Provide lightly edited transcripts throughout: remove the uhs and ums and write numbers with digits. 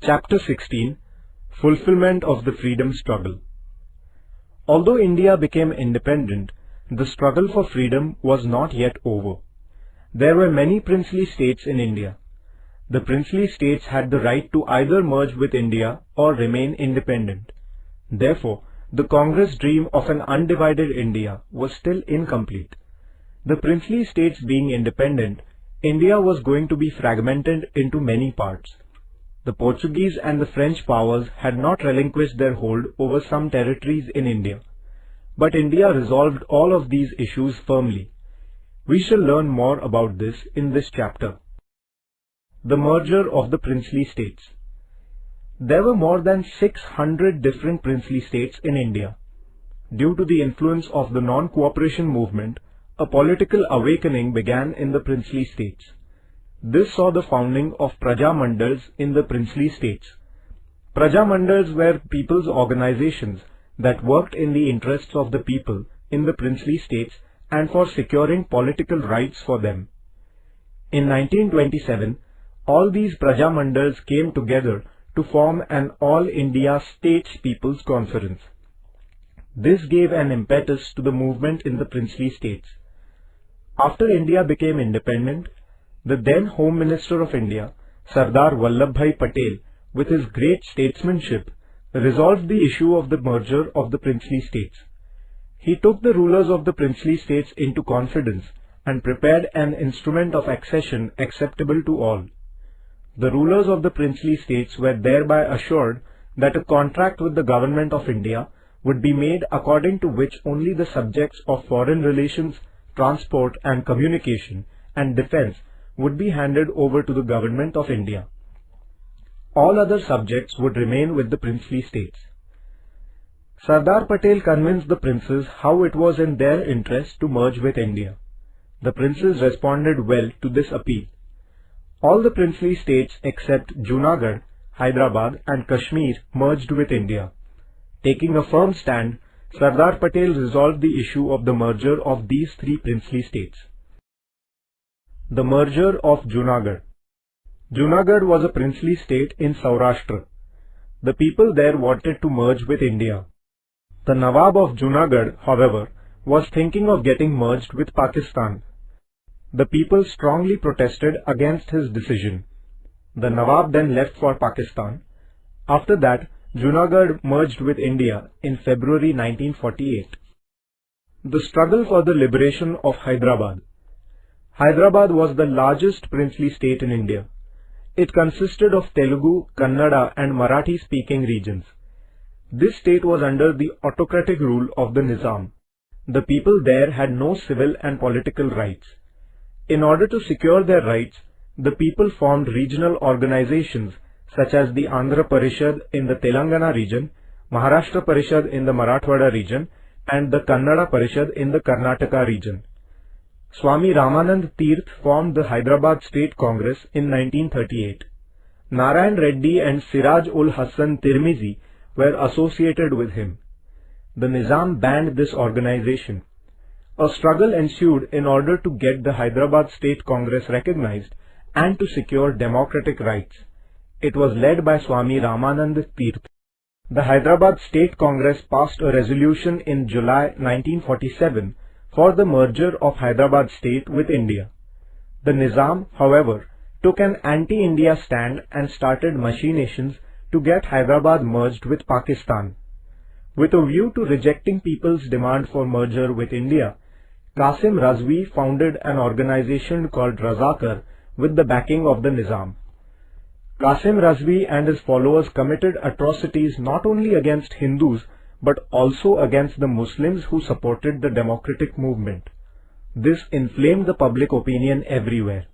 Chapter 16 Fulfillment of the Freedom Struggle. Although India became independent, the struggle for freedom was not yet over. There were many princely states in India. The princely states had the right to either merge with India or remain independent. Therefore, the Congress dream of an undivided India was still incomplete. The princely states being independent, India was going to be fragmented into many parts. The Portuguese and the French powers had not relinquished their hold over some territories in India. But India resolved all of these issues firmly. We shall learn more about this in this chapter. The merger of the princely states. There were more than 600 different princely states in India. Due to the influence of the non-cooperation movement, a political awakening began in the princely states. This saw the founding of Praja Mandals in the princely states. Praja Mandals were people's organizations that worked in the interests of the people in the princely states and for securing political rights for them. In 1927, all these Praja Mandals came together to form an All India States People's Conference. This gave an impetus to the movement in the princely states. After India became independent, the then Home Minister of India, Sardar Vallabhbhai Patel, with his great statesmanship, resolved the issue of the merger of the princely states. He took the rulers of the princely states into confidence and prepared an instrument of accession acceptable to all. The rulers of the princely states were thereby assured that a contract with the government of India would be made according to which only the subjects of foreign relations, transport and communication and defense would be handed over to the government of India. All other subjects would remain with the princely states. Sardar Patel convinced the princes how it was in their interest to merge with India. The princes responded well to this appeal. All the princely states except Junagadh, Hyderabad and Kashmir merged with India. Taking a firm stand, Sardar Patel resolved the issue of the merger of these three princely states. The merger of Junagadh. Junagadh was a princely state in Saurashtra. The people there wanted to merge with India. The Nawab of Junagadh, however, was thinking of getting merged with Pakistan. The people strongly protested against his decision. The Nawab then left for Pakistan. After that, Junagadh merged with India in February 1948. The struggle for the liberation of Hyderabad. Hyderabad was the largest princely state in India. It consisted of Telugu, Kannada and Marathi-speaking regions. This state was under the autocratic rule of the Nizam. The people there had no civil and political rights. In order to secure their rights, the people formed regional organizations such as the Andhra Parishad in the Telangana region, Maharashtra Parishad in the Marathwada region, and the Kannada Parishad in the Karnataka region. Swami Ramanand Tirth formed the Hyderabad State Congress in 1938. Narayan Reddy and Siraj ul Hassan Tirmizi were associated with him. The Nizam banned this organization. A struggle ensued in order to get the Hyderabad State Congress recognized and to secure democratic rights. It was led by Swami Ramanand Tirth. The Hyderabad State Congress passed a resolution in July 1947 for the merger of Hyderabad state with India. The Nizam, however, took an anti-India stand and started machinations to get Hyderabad merged with Pakistan. With a view to rejecting people's demand for merger with India, Qasim Razvi founded an organization called Razakar with the backing of the Nizam. Qasim Razvi and his followers committed atrocities not only against Hindus but also against the Muslims who supported the democratic movement. This inflamed the public opinion everywhere.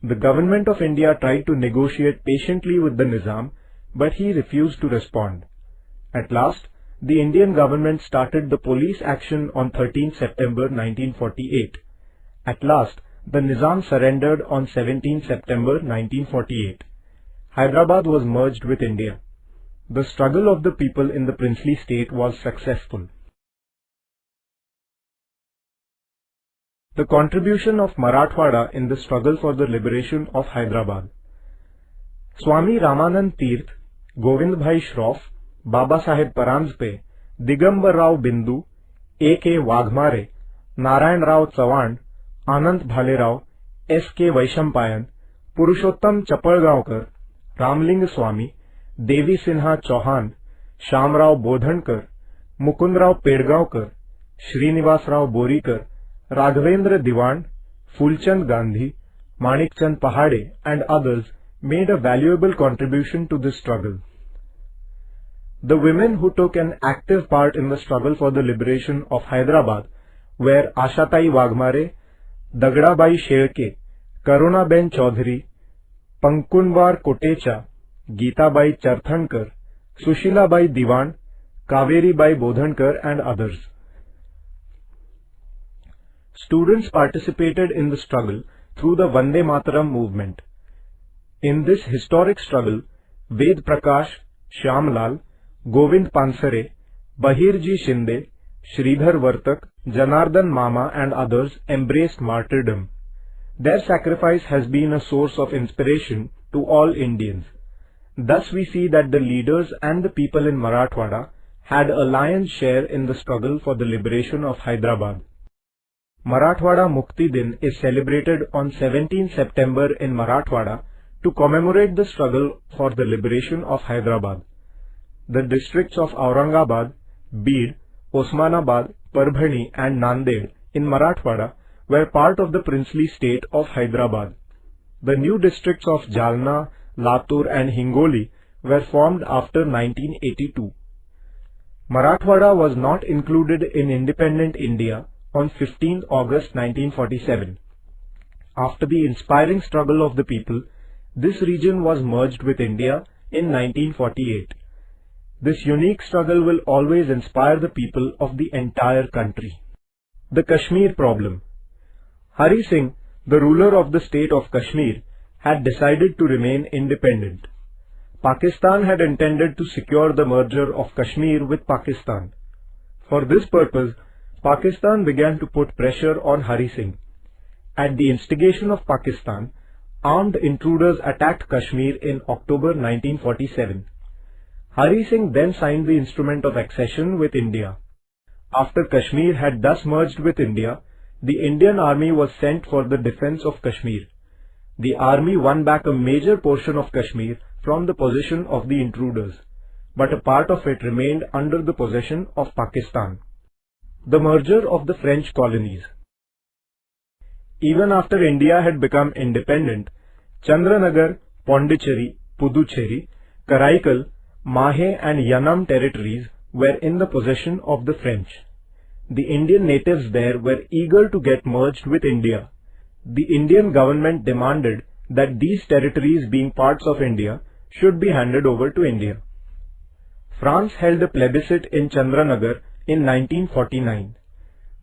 The government of India tried to negotiate patiently with the Nizam, but he refused to respond. At last, the Indian government started the police action on 13 September 1948. At last, the Nizam surrendered on 17 September 1948. Hyderabad was merged with India. The struggle of the people in the princely state was successful. The contribution of Marathwada in the struggle for the liberation of Hyderabad. Swami Ramanand Tirth, Govind Bhai Shroff, Baba Saheb Paranjpe, Digambar Rao Bindu, A.K. Waghmare, Narayan Rao Chavan, Anant Bhalerao, S.K. Vaishampayan, Purushottam Chapalgaonkar, Ramling Swami, Devi Sinha Chauhan, Shamrao Bodhankar, Mukundrao Pedgaonkar, Srinivas Rao Borikar, Raghavendra Diwan, Fulchand Gandhi, Manikchand Pahade and others made a valuable contribution to this struggle. The women who took an active part in the struggle for the liberation of Hyderabad were Ashatai Waghmare, Dagdabai Shelke, Karunaben Chaudhary, Pankunwar Kotecha, Geetabai Charthankar, Sushilabai Diwan, Kaveribai Bodhankar and others. Students participated in the struggle through the Vande Mataram movement. In this historic struggle, Ved Prakash, Shyamlal, Govind Pansare, Bahirji Shinde, Sridhar Vartak, Janardhan Mama and others embraced martyrdom. Their sacrifice has been a source of inspiration to all Indians. Thus we see that the leaders and the people in Marathwada had a lion's share in the struggle for the liberation of Hyderabad. Marathwada Mukti Din is celebrated on 17 September in Marathwada to commemorate the struggle for the liberation of Hyderabad. The districts of Aurangabad, Beed, Osmanabad, Parbhani and Nanded in Marathwada were part of the princely state of Hyderabad. The new districts of Jalna, Latur and Hingoli were formed after 1982. Marathwada was not included in independent India on 15 August 1947. After the inspiring struggle of the people, this region was merged with India in 1948. This unique struggle will always inspire the people of the entire country. The Kashmir problem. Hari Singh, the ruler of the state of Kashmir, had decided to remain independent. Pakistan had intended to secure the merger of Kashmir with Pakistan. For this purpose, Pakistan began to put pressure on Hari Singh. At the instigation of Pakistan, armed intruders attacked Kashmir in October 1947. Hari Singh then signed the instrument of accession with India. After Kashmir had thus merged with India, the Indian army was sent for the defense of Kashmir. The army won back a major portion of Kashmir from the possession of the intruders, but a part of it remained under the possession of Pakistan. The merger of the French colonies. Even after India had become independent, Chandranagar, Pondicherry, Puducherry, Karaikal, Mahe and Yanam territories were in the possession of the French. The Indian natives there were eager to get merged with India. The Indian government demanded that these territories, being parts of India, should be handed over to India. France held a plebiscite in Chandranagar in 1949.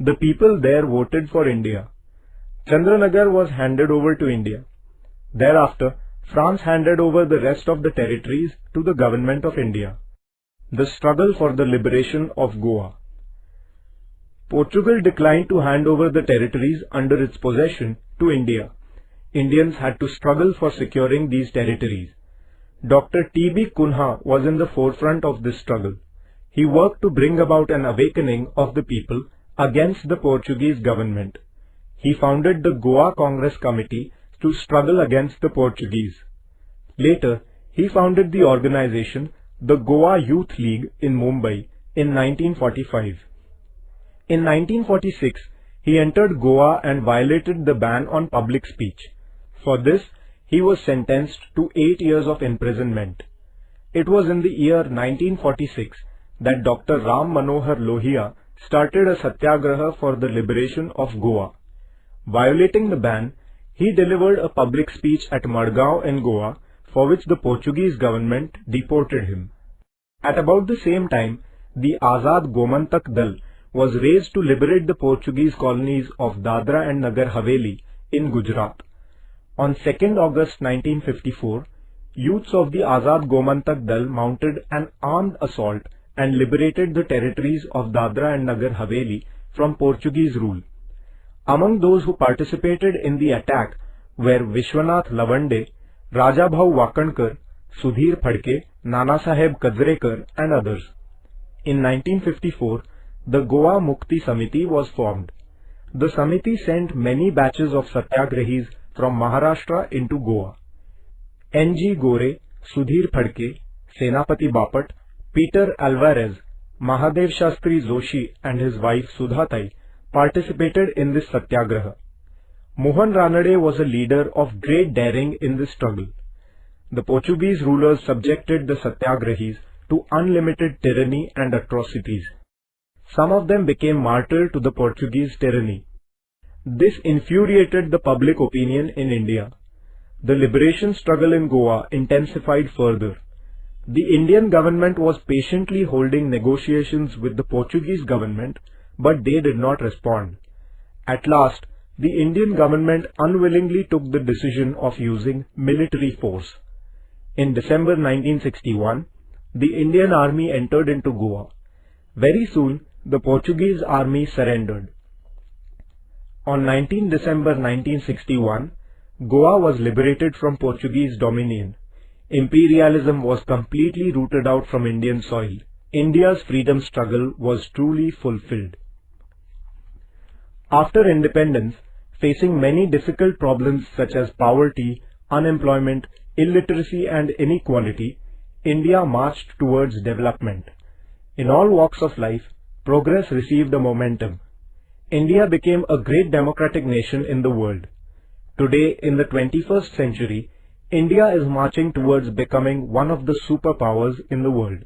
The people there voted for India. Chandranagar was handed over to India. Thereafter, France handed over the rest of the territories to the government of India. The struggle for the liberation of Goa. Portugal declined to hand over the territories under its possession to India. Indians had to struggle for securing these territories. Dr. T.B. Kunha was in the forefront of this struggle. He worked to bring about an awakening of the people against the Portuguese government. He founded the Goa Congress Committee to struggle against the Portuguese. Later, he founded the organization the Goa Youth League in Mumbai in 1945. In 1946, he entered Goa and violated the ban on public speech. For this, he was sentenced to 8 years of imprisonment. It was in the year 1946 that Dr. Ram Manohar Lohia started a satyagraha for the liberation of Goa. Violating the ban, he delivered a public speech at Madgaon in Goa, for which the Portuguese government deported him. At about the same time, the Azad Gomantak Dal was raised to liberate the Portuguese colonies of Dadra and Nagar Haveli in Gujarat. On 2nd August 1954, youths of the Azad Gomantak Dal mounted an armed assault and liberated the territories of Dadra and Nagar Haveli from Portuguese rule. Among those who participated in the attack were Vishwanath Lavande, Rajabhau Wakankar, Sudhir Phadke, Nanasaheb Kajrekar and others. In 1954, the Goa Mukti Samiti was formed. The Samiti sent many batches of Satyagrahis from Maharashtra into Goa. N.G. Gore, Sudhir Phadke, Senapati Bapat, Peter Alvarez, Mahadev Shastri Joshi and his wife Sudhatai participated in this satyagraha. Mohan Ranade was a leader of great daring in this struggle. The Portuguese rulers subjected the Satyagrahis to unlimited tyranny and atrocities. Some of them became martyrs to the Portuguese tyranny. This infuriated the public opinion in India. The liberation struggle in Goa intensified further. The Indian government was patiently holding negotiations with the Portuguese government, but they did not respond. At last, the Indian government unwillingly took the decision of using military force. In December 1961, the Indian army entered into Goa. Very soon, the Portuguese army surrendered. On 19 December 1961, Goa was liberated from Portuguese dominion. Imperialism was completely rooted out from Indian soil. India's freedom struggle was truly fulfilled. After independence, facing many difficult problems such as poverty, unemployment, illiteracy and inequality, India marched towards development. In all walks of life, progress received a momentum. India became a great democratic nation in the world. Today, in the 21st century, India is marching towards becoming one of the superpowers in the world.